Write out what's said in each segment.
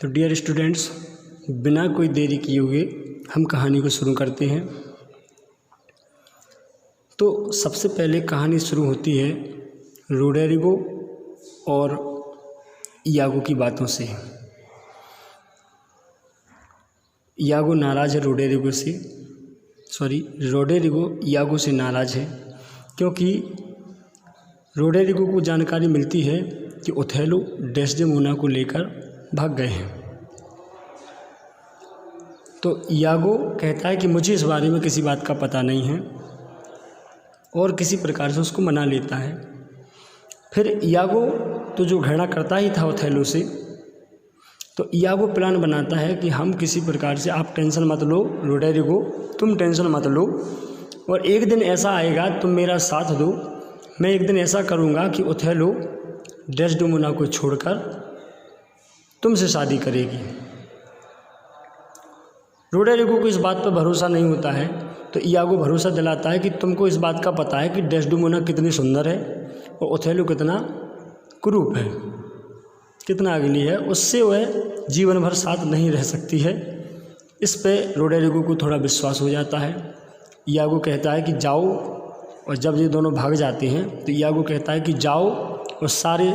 तो dear students, बिना कोई देरी किए हुए हम कहानी को शुरू करते हैं। तो सबसे पहले कहानी शुरू होती है रोडेरिगो और इयागो की बातों से। इयागो नाराज़ है रोडेरिगो से, रोडेरिगो इयागो से नाराज़ है क्योंकि रोडेरिगो को जानकारी मिलती है कि ओथेलो डेस्डेमोना को लेकर भाग गए हैं। तो इयागो कहता है कि मुझे इस बारे में किसी बात का पता नहीं है और किसी प्रकार से उसको मना लेता है। फिर इयागो तो जो घृणा करता ही था ओथेलो से, तो इयागो प्लान बनाता है कि हम किसी प्रकार से, आप टेंशन मत लो रोडेरिगो, तुम टेंशन मत लो, और एक दिन ऐसा आएगा तुम मेरा साथ दो, मैं एक दिन ऐसा करूँगा कि ओथेलो डेस्डेमोना को छोड़कर तुमसे शादी करेगी। रोडेरिगो को इस बात पर भरोसा नहीं होता है, तो इयागो भरोसा दिलाता है कि तुमको इस बात का पता है कि डेस्डेमोना कितनी सुंदर है और ओथेलो कितना कुरूप है, कितना अगली है, उससे वह जीवन भर साथ नहीं रह सकती है। इस पे रोडेरिगो को थोड़ा विश्वास हो जाता है। इयागो कहता है कि जाओ, और जब ये दोनों भाग जाते हैं तो इयागो कहता है कि जाओ और सारे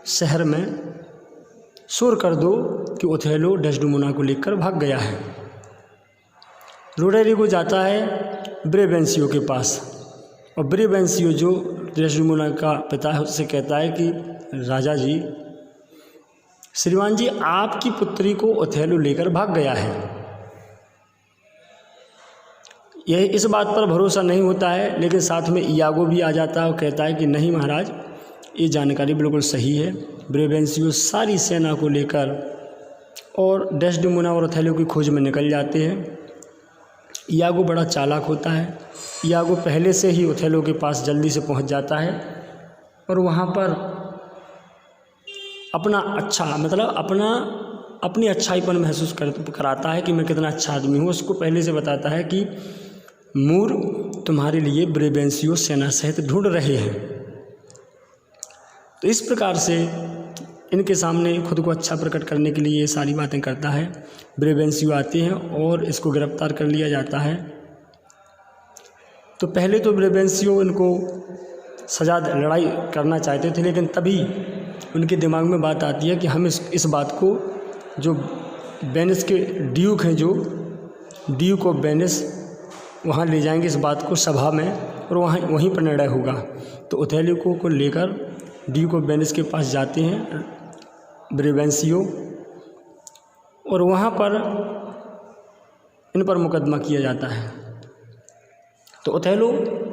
शहर में शोर कर दो कि ओथेलो डेस्डेमोना को लेकर भाग गया है। रोडेरिगो जाता है ब्रेवेंसियो के पास, और ब्रेवेंसियो जो डेस्डेमोना का पिता है उससे कहता है कि राजा जी, श्रीमान जी, आपकी पुत्री को ओथेलो लेकर भाग गया है। यह इस बात पर भरोसा नहीं होता है, लेकिन साथ में इयागो भी आ जाता है और कहता है कि नहीं महाराज, ये जानकारी बिल्कुल सही है। ब्रेवेंसियो सारी सेना को लेकर और डेस्डेमोना और ओथेलो की खोज में निकल जाते हैं। इयागो बड़ा चालाक होता है। इयागो पहले से ही ओथेलो के पास जल्दी से पहुंच जाता है और वहाँ पर अपनी अच्छाईपन महसूस कराता है कि मैं कितना अच्छा आदमी हूँ। उसको पहले से बताता है कि मूर तुम्हारे लिए ब्रेवेंसियो सेना सहित ढूंढ रहे हैं। तो इस प्रकार से इनके सामने खुद को अच्छा प्रकट करने के लिए ये सारी बातें करता है। ब्रेवेंसियो आते हैं और इसको गिरफ्तार कर लिया जाता है। तो पहले तो ब्रेवेंसियो इनको लड़ाई करना चाहते थे, लेकिन तभी उनके दिमाग में बात आती है कि हम इस बात को, जो वेनिस के ड्यूक हैं, जो ड्यूक ऑफ वेनिस, वहाँ ले जाएंगे इस बात को सभा में, और वहीं पर निर्णय होगा। तो ओथेलो को लेकर ड्यूक ऑफ वेनिस के पास जाते हैं ब्रेवेंसियो, और वहाँ पर इन पर मुकदमा किया जाता है। तो ओथेलो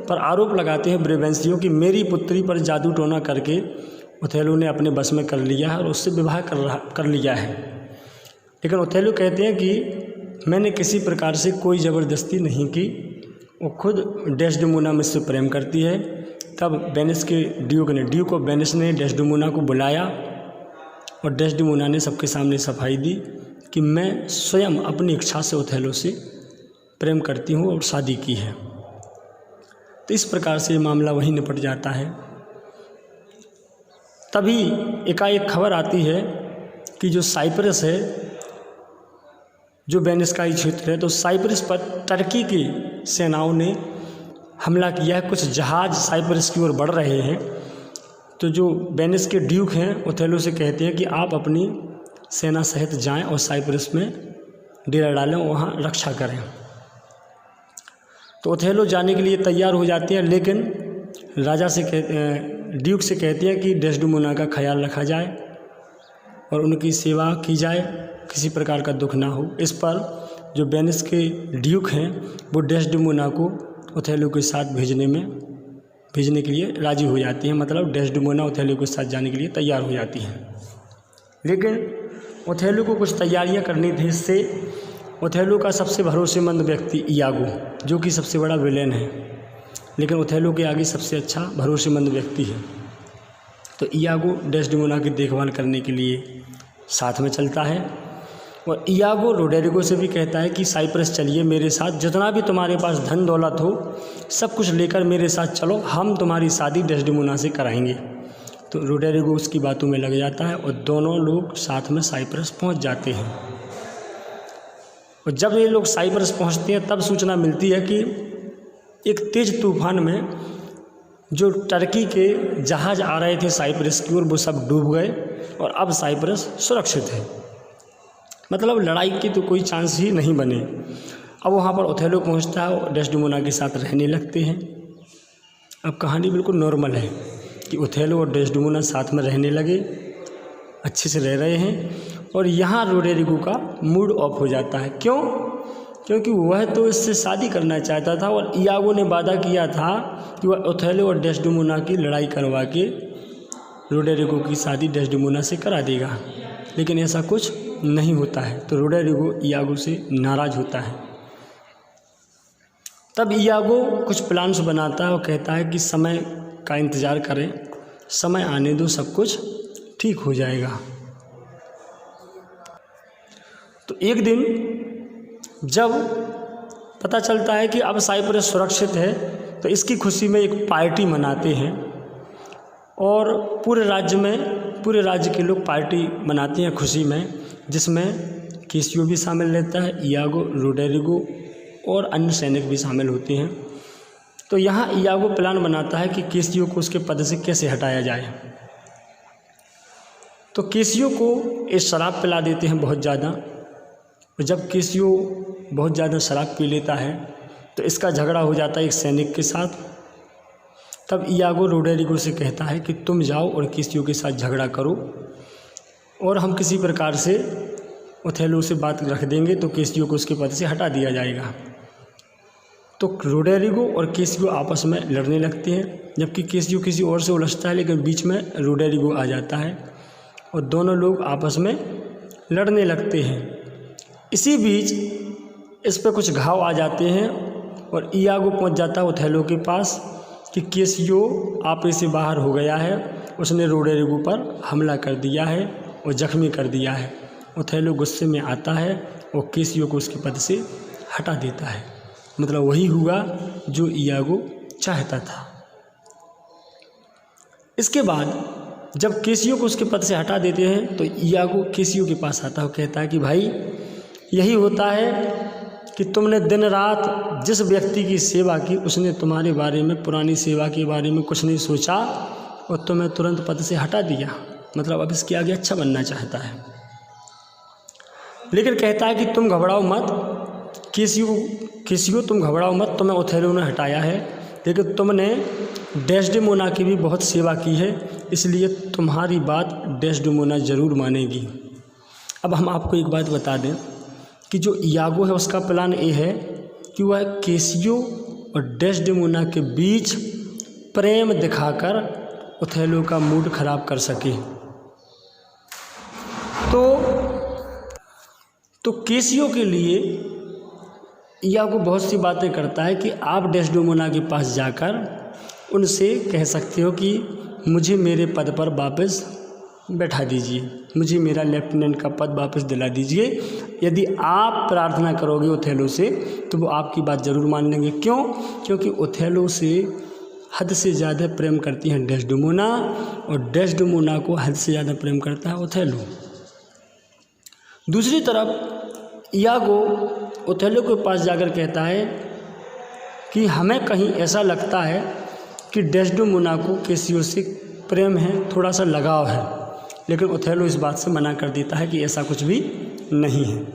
पर आरोप लगाते हैं ब्रेवेंसियो कि मेरी पुत्री पर जादू टोना करके ओथेलो ने अपने बस में कर लिया है और उससे विवाह कर लिया है। लेकिन ओथेलो कहते हैं कि मैंने किसी प्रकार से कोई ज़बरदस्ती नहीं की, वो खुद डेस्डेमोना मुझसे प्रेम करती है। तब वेनिस के ड्यूक ऑफ वेनिस ने डेस्डेमोना को बुलाया और डेस्डेमोना ने सबके सामने सफाई दी कि मैं स्वयं अपनी इच्छा से ओथेलो से प्रेम करती हूँ और शादी की है। तो इस प्रकार से मामला वहीं निपट जाता है। तभी एकाएक खबर आती है कि जो साइप्रस है, जो वेनिस का ही क्षेत्र है, तो साइप्रस पर टर्की की सेनाओं ने हमला किया है। कुछ जहाज़ साइप्रस की ओर बढ़ रहे हैं। तो जो वेनिस के ड्यूक हैं ओथेलो से कहते हैं कि आप अपनी सेना सहित जाएं और साइप्रस में डेरा डालें, वहाँ रक्षा करें। तो ओथेलो जाने के लिए तैयार हो जाते हैं, लेकिन ड्यूक से कहते हैं कि डेस्डेमोना का ख्याल रखा जाए और उनकी सेवा की जाए, किसी प्रकार का दुख ना हो। इस पर जो वेनिस के ड्यूक हैं वो डेस्डेमोना को ओथेलो के साथ भेजने के लिए राजी हो जाती हैं, मतलब डेस्डेमोना ओथेलो के साथ जाने के लिए तैयार हो जाती हैं। लेकिन ओथेलो को कुछ तैयारियां करनी थी। इससे ओथेलो का सबसे भरोसेमंद व्यक्ति इयागो, जो कि सबसे बड़ा विलेन है, लेकिन ओथेलो के आगे सबसे अच्छा भरोसेमंद व्यक्ति है। तो इयागो डेस्डेमोना की देखभाल करने के लिए साथ में चलता है, और इयागो रोडेरिगो से भी कहता है कि साइप्रस चलिए मेरे साथ, जितना भी तुम्हारे पास धन दौलत हो सब कुछ लेकर मेरे साथ चलो, हम तुम्हारी शादी डेस्डेमोना से कराएंगे। तो रोडेरिगो उसकी बातों में लग जाता है और दोनों लोग साथ में साइप्रस पहुंच जाते हैं। और जब ये लोग साइप्रस पहुंचते हैं तब सूचना मिलती है कि एक तेज तूफान में जो टर्की के जहाज़ आ रहे थे साइप्रस की ओर वो सब डूब गए और अब साइप्रस सुरक्षित है। मतलब लड़ाई की तो कोई चांस ही नहीं बने। अब वहाँ पर ओथेलो पहुँचता है और डेस्डेमोना के साथ रहने लगते हैं। अब कहानी बिल्कुल नॉर्मल है कि ओथेलो और डेस्डेमोना साथ में रहने लगे, अच्छे से रह रहे हैं। और यहाँ रोडेरिगो का मूड ऑफ हो जाता है। क्यों? क्योंकि वह तो इससे शादी करना चाहता था और इयागो ने वादा किया था कि वह ओथेलो और डेस्डेमोना की लड़ाई करवा के रोडेरिगो की शादी डेस्डेमोना से करा देगा, लेकिन ऐसा कुछ नहीं होता है। तो रोडेरिगो इयागो से नाराज़ होता है। तब इयागो कुछ प्लान्स बनाता है और कहता है कि समय का इंतज़ार करें, समय आने दो, सब कुछ ठीक हो जाएगा। तो एक दिन जब पता चलता है कि अब साइप्रस सुरक्षित है तो इसकी खुशी में एक पार्टी मनाते हैं और पूरे राज्य के लोग पार्टी मनाते हैं खुशी में, जिसमें केसियो भी शामिल रहता है, इयागो, रोडेरिगो और अन्य सैनिक भी शामिल होते हैं। तो यहाँ इयागो प्लान बनाता है कि केसियो को उसके पद से कैसे हटाया जाए। तो केसियो को एक शराब पिला देते हैं बहुत ज़्यादा। और जब केसियो बहुत ज़्यादा शराब पी लेता है तो इसका झगड़ा हो जाता है एक सैनिक के साथ। तब इयागो रोडेरिगो से कहता है कि तुम जाओ और केसियो के साथ झगड़ा करो और हम किसी प्रकार से ओथेलो से बात रख देंगे तो केसियो को उसके पद से हटा दिया जाएगा। तो रोडेरिगो और केसियो आपस में लड़ने लगते हैं, जबकि केसियो किसी और से उलझता है, लेकिन बीच में रोडेरिगो आ जाता है और दोनों लोग आपस में लड़ने लगते हैं। इसी बीच इस पर कुछ घाव आ जाते हैं और इयागो पहुंच जाता है ओथेलो के पास कि केसियो आपे से बाहर हो गया है, उसने रोडेरिगो पर हमला कर दिया है और जख्मी कर दिया है। ओथेलो गुस्से में आता है और केसियो को उसके पद से हटा देता है। मतलब वही हुआ जो इयागो चाहता था। इसके बाद जब केसियो को उसके पद से हटा देते हैं तो इयागो केसियो के पास आता है और कहता है कि भाई यही होता है कि तुमने दिन रात जिस व्यक्ति की सेवा की उसने तुम्हारे बारे में, पुरानी सेवा के बारे में कुछ नहीं सोचा और तुम्हें तुरंत पद से हटा दिया। मतलब अब इसके आगे अच्छा बनना चाहता है, लेकिन कहता है कि तुम घबराओ मत केसियो तुम घबराओ मत, तुम्हें ओथेलो ने हटाया है, लेकिन तुमने डेस्डेमोना की भी बहुत सेवा की है, इसलिए तुम्हारी बात डेस्डेमोना ज़रूर मानेगी। अब हम आपको एक बात बता दें कि जो इयागो है उसका प्लान ये है कि वह केसियो और डेस्डेमोना के बीच प्रेम दिखाकर ओथेलो का मूड खराब कर सके। तो केसियो के लिए इयागो बहुत सी बातें करता है कि आप डेस्डेमोना के पास जाकर उनसे कह सकते हो कि मुझे मेरे पद पर वापस बैठा दीजिए, मुझे मेरा लेफ्टिनेंट का पद वापस दिला दीजिए। यदि आप प्रार्थना करोगे ओथेलो से तो वो आपकी बात ज़रूर मान लेंगे। क्यों? क्योंकि ओथेलो से हद से ज़्यादा प्रेम करती हैं डेस्डेमोना और डेस्डेमोना को हद से ज़्यादा प्रेम करता है ओथेलो। दूसरी तरफ इयागो ओथेलो के पास जाकर कहता है कि हमें कहीं ऐसा लगता है कि डेस्डेमोना को केसियो से प्रेम है, थोड़ा सा लगाव है, लेकिन ओथेलो इस बात से मना कर देता है कि ऐसा कुछ भी नहीं है।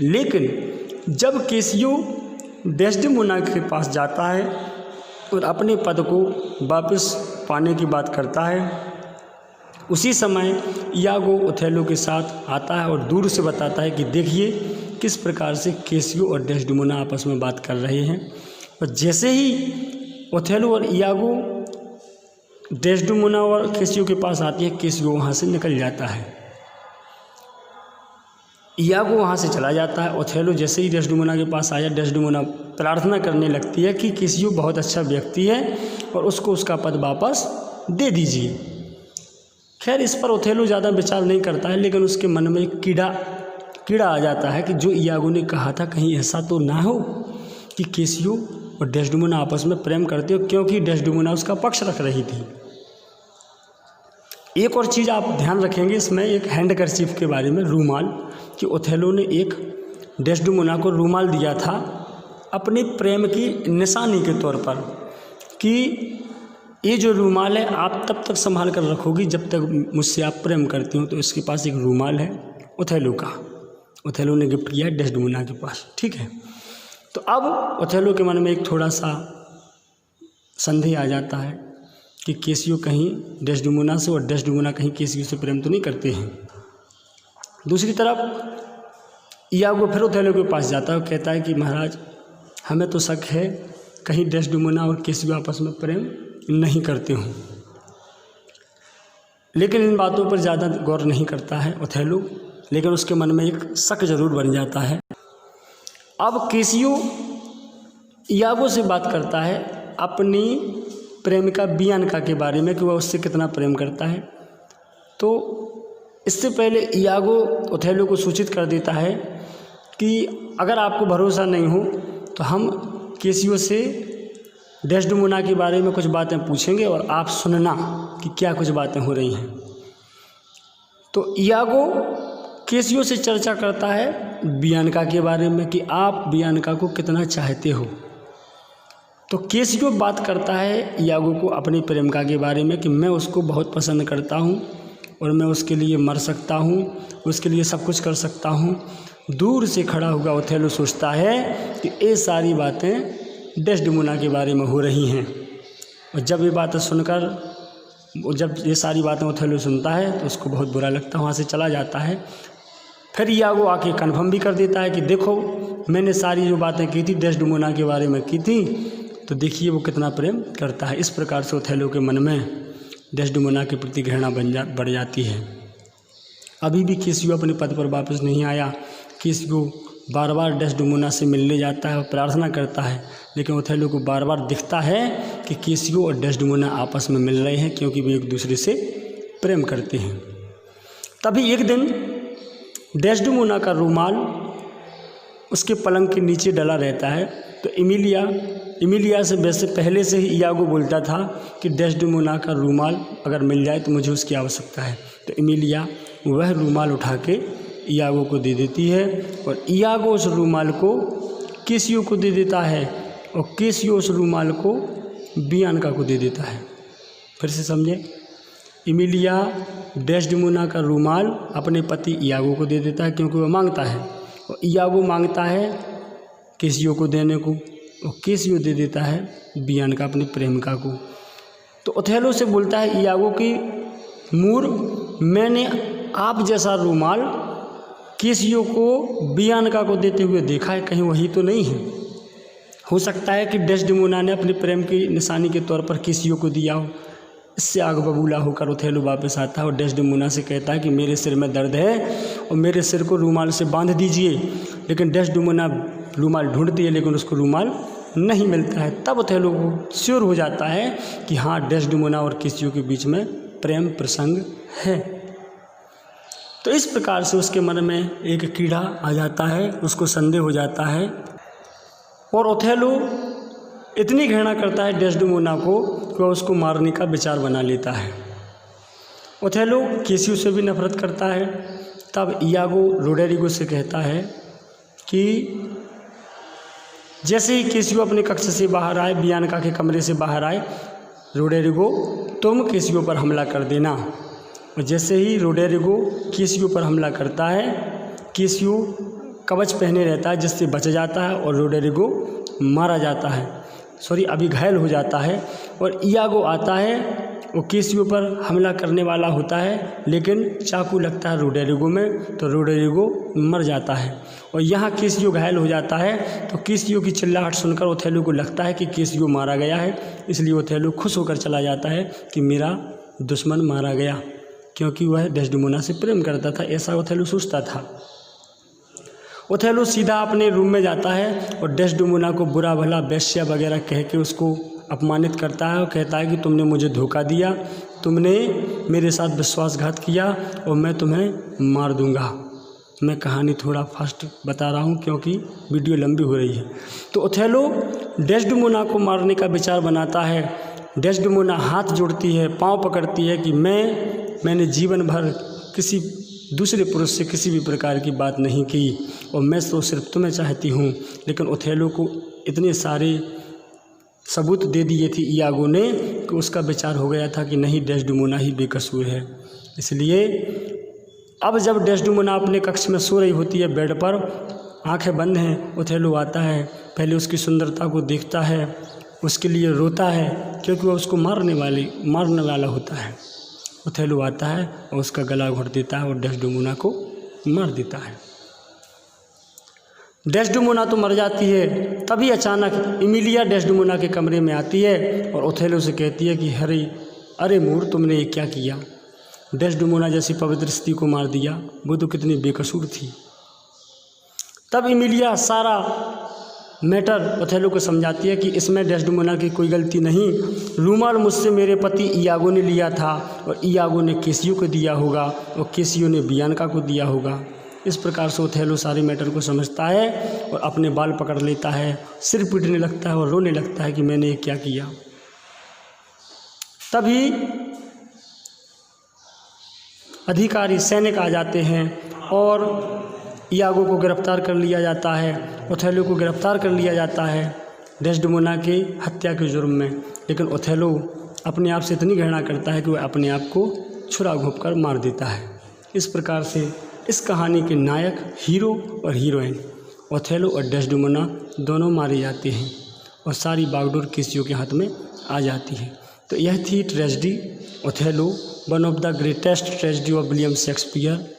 लेकिन जब केसियो डेस्डेमोना के पास जाता है और अपने पद को वापस पाने की बात करता है, उसी समय इयागो ओथेलो के साथ आता है और दूर से बताता है कि देखिए किस प्रकार से केसियो और डेस्डेमोना आपस में बात कर रहे हैं। और जैसे ही ओथेलो और इयागो डेस्डेमोना और केसियो के पास आती है, केसियो वहाँ से निकल जाता है, इयागो वहाँ से चला जाता है। ओथेलो जैसे ही डेस्डेमोना के पास आया, डेस्डेमोना प्रार्थना करने लगती है कि केसियो बहुत अच्छा व्यक्ति है और उसको उसका पद वापस दे दीजिए। खैर इस पर ओथेलो ज़्यादा विचार नहीं करता है, लेकिन उसके मन में एक कीड़ा आ जाता है कि जो इयागो ने कहा था कहीं ऐसा तो ना हो कि केसियो और डेस्डेमोना आपस में प्रेम करते हो, क्योंकि डेस्डेमोना उसका पक्ष रख रही थी। एक और चीज़ आप ध्यान रखेंगे इसमें, एक हैंड कर्चीफ के बारे में, रूमाल, कि ओथेलो ने एक डेस्डेमोना को रूमाल दिया था अपने प्रेम की निशानी के तौर पर, कि ये जो रूमाल है आप तब तक संभाल कर रखोगी जब तक मुझसे आप प्रेम करती हो। तो इसके पास एक रूमाल है ओथेलो का, ओथेलो ने गिफ्ट किया है डेस्डेमोना के पास, ठीक है। तो अब ओथेलो के मन में एक थोड़ा सा संदेह आ जाता है कि केसियो कहीं डेस्डेमोना से और डेस्डेमोना कहीं केसियो से प्रेम तो नहीं करते हैं। दूसरी तरफ इयागो फिर ओथेलो के पास जाता है और कहता है कि महाराज हमें तो शक है कहीं डेस्डेमोना और केसियो आपस में प्रेम नहीं करते हों। लेकिन इन बातों पर ज़्यादा गौर नहीं करता है ओथेलो, लेकिन उसके मन में एक शक जरूर बन जाता है। अब केसियो इयागो से बात करता है अपनी प्रेमिका बियांका के बारे में कि वह उससे कितना प्रेम करता है। तो इससे पहले इयागो ओथेलो को सूचित कर देता है कि अगर आपको भरोसा नहीं हो तो हम केसियो से डेस्डेमोना के बारे में कुछ बातें पूछेंगे और आप सुनना कि क्या कुछ बातें हो रही हैं। तो इयागो केसियो से चर्चा करता है बियांका के बारे में कि आप बियांका को कितना चाहते हो। तो केसियो बात करता है इयागो को अपनी प्रेमिका के बारे में कि मैं उसको बहुत पसंद करता हूँ और मैं उसके लिए मर सकता हूँ, उसके लिए सब कुछ कर सकता हूँ। दूर से खड़ा हुआ ओथेलो सोचता है कि ये सारी बातें डेस्डेमोना के बारे में हो रही हैं। और जब ये बातें सुनकर, जब ये सारी बातें ओथेलो सुनता है तो उसको बहुत बुरा लगता है, वहाँ से चला जाता है। फिर इयागो आके कन्फर्म भी कर देता है कि देखो मैंने सारी जो बातें की थी डेस्डेमोना के बारे में की थी, तो देखिए वो कितना प्रेम करता है। इस प्रकार से ओथेलो के मन में डेस्डेमोना के प्रति घृणा बढ़ जाती है। अभी भी केसियो अपने पद पर वापस नहीं आया। केसियो बार बार डेस्डेमोना से मिलने जाता है और प्रार्थना करता है, लेकिन ओथेलो को बार बार दिखता है कि केसियो और डेस्डेमोना आपस में मिल रहे हैं क्योंकि वे एक दूसरे से प्रेम करते हैं। तभी एक दिन डेस्डेमोना का रूमाल उसके पलंग के नीचे डला रहता है। तो इमिलिया से वैसे पहले से ही इयागो बोलता था कि डेस्डेमोना का रूमाल अगर मिल जाए तो मुझे उसकी आवश्यकता है। तो इमिलिया वह रूमाल उठा के इयागो को दे देती है और इयागो उस रूमाल को केसियो को दे देता है और केसियो उस रूमाल को बियांका को दे देता है। फिर से समझे, इमिलिया डेस्डेमोना का रूमाल अपने पति इयागो को दे देता है क्योंकि वह मांगता है, और इयागो मांगता है केसियो को देने को और केसियो दे देता है बियांका अपनी प्रेमिका को। तो ओथेलो से बोलता है इयागो कि मूर, मैंने आप जैसा रूमाल केसियो को बियांका को देते हुए देखा है, कहीं वही तो नहीं है। हो सकता है कि डेस्डेमोना ने अपने प्रेम की निशानी के तौर पर केसियो को दिया हो। इससे आग बबूला होकर ओथेलो वापस आता है और डेस्डेमोना से कहता है कि मेरे सिर में दर्द है और मेरे सिर को रूमाल से बांध दीजिए। लेकिन डेस्डेमोना रूमाल ढूंढती है लेकिन उसको रूमाल नहीं मिलता है। तब ओथेलो को श्योर हो जाता है कि हाँ, डेस्डेमोना और केसियो के बीच में प्रेम प्रसंग है। तो इस प्रकार से उसके मन में एक कीड़ा आ जाता है, उसको संदेह हो जाता है और ओथेलो इतनी घृणा करता है डेस्डेमोना को कि वह उसको मारने का विचार बना लेता है। ओथेलो केसियो से भी नफरत करता है। तब इयागो रोडेरिगो से कहता है कि जैसे ही केसियो अपने कक्ष से बाहर आए, बियांका के कमरे से बाहर आए, रोडेरिगो तुम केसियो पर हमला कर देना। और जैसे ही रोडेरिगो केसियो पर हमला करता है, केसियो कवच पहने रहता है जिससे बच जाता है और रोडेरिगो मारा जाता है, अभी घायल हो जाता है। और इयागो आता है, वो केसियो पर हमला करने वाला होता है लेकिन चाकू लगता है रोडेरिगो में, तो रोडेरिगो मर जाता है। और यहाँ केसियो घायल हो जाता है। तो केसियो की चिल्लाहट सुनकर ओथेलो को लगता है कि केसियो मारा गया है, इसलिए ओथेलो खुश होकर चला जाता है कि मेरा दुश्मन मारा गया, क्योंकि वह डेस्डेमोना से प्रेम करता था, ऐसा ओथेलो सोचता था। ओथेलो सीधा अपने रूम में जाता है और डेस्डेमोना को बुरा भला वेश्या वगैरह कह के उसको अपमानित करता है और कहता है कि तुमने मुझे धोखा दिया, तुमने मेरे साथ विश्वासघात किया और मैं तुम्हें मार दूंगा। मैं कहानी थोड़ा फास्ट बता रहा हूँ क्योंकि वीडियो लंबी हो रही है। तो ओथेलो डेस्डेमोना को मारने का विचार बनाता है। डेस्डेमोना हाथ जोड़ती है, पाँव पकड़ती है कि मैं मैंने जीवन भर किसी दूसरे पुरुष से किसी भी प्रकार की बात नहीं की और मैं तो सिर्फ तुम्हें चाहती हूँ। लेकिन ओथेलो को इतने सारे सबूत दे दिए थे इयागो ने कि उसका विचार हो गया था कि नहीं, डेस्डेमोना ही बेकसूर है। इसलिए अब जब डेस्डेमोना अपने कक्ष में सो रही होती है बेड पर, आंखें बंद हैं, ओथेलो आता है, पहले उसकी सुंदरता को देखता है, उसके लिए रोता है क्योंकि वह उसको मारने वाला होता है। ओथेलो आता है और उसका गला घोंट देता है और डेस्डेमोना को मार देता है। डेस्डेमोना तो मर जाती है। तभी अचानक इमिलिया डेस्डेमोना के कमरे में आती है और ओथेलो से कहती है कि अरे मूर, तुमने ये क्या किया? डेस्डेमोना जैसी पवित्र स्त्री को मार दिया, वो तो कितनी बेकसूर थी। तब इमिलिया सारा मैटर ओथेलो को समझाती है कि इसमें डेस्डेमोना की कोई गलती नहीं, रूमाल मुझसे मेरे पति इयागो ने लिया था और इयागो ने केसियो को दिया होगा और केसियो ने बियांका को दिया होगा। इस प्रकार से ओथेलो सारे मैटर को समझता है और अपने बाल पकड़ लेता है, सिर पीटने लगता है और रोने लगता है कि मैंने ये क्या किया। तभी अधिकारी सैनिक आ जाते हैं और इयागो को गिरफ्तार कर लिया जाता है, ओथेलो को गिरफ्तार कर लिया जाता है डेस्डेमोना के हत्या के जुर्म में। लेकिन ओथेलो अपने आप से इतनी घृणा करता है कि वह अपने आप को छुरा घोंप कर मार देता है। इस प्रकार से इस कहानी के नायक, हीरो और हीरोइन ओथेलो और डेस्डेमोना दोनों मारे जाते हैं और सारी बागडोर केसियो के हाथ में आ जाती है। तो यह थी tragedy Othello, one of the greatest tragedy of William Shakespeare.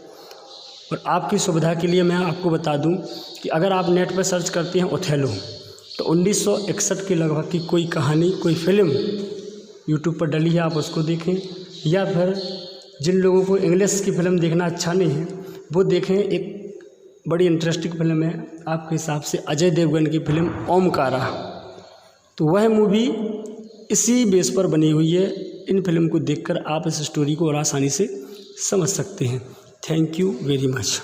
और आपकी सुविधा के लिए मैं आपको बता दूं कि अगर आप नेट पर सर्च करते हैं ओथेलो तो 1961 के लगभग की कोई कहानी, कोई फिल्म यूट्यूब पर डली है, आप उसको देखें। या फिर जिन लोगों को इंग्लिश की फ़िल्म देखना अच्छा नहीं है वो देखें, एक बड़ी इंटरेस्टिंग फिल्म है आपके हिसाब से अजय देवगन की फिल्म ओमकारा। तो वह मूवी इसी बेस पर बनी हुई है। इन फिल्म को देखकर आप इस स्टोरी को और आसानी से समझ सकते हैं। Thank you very much.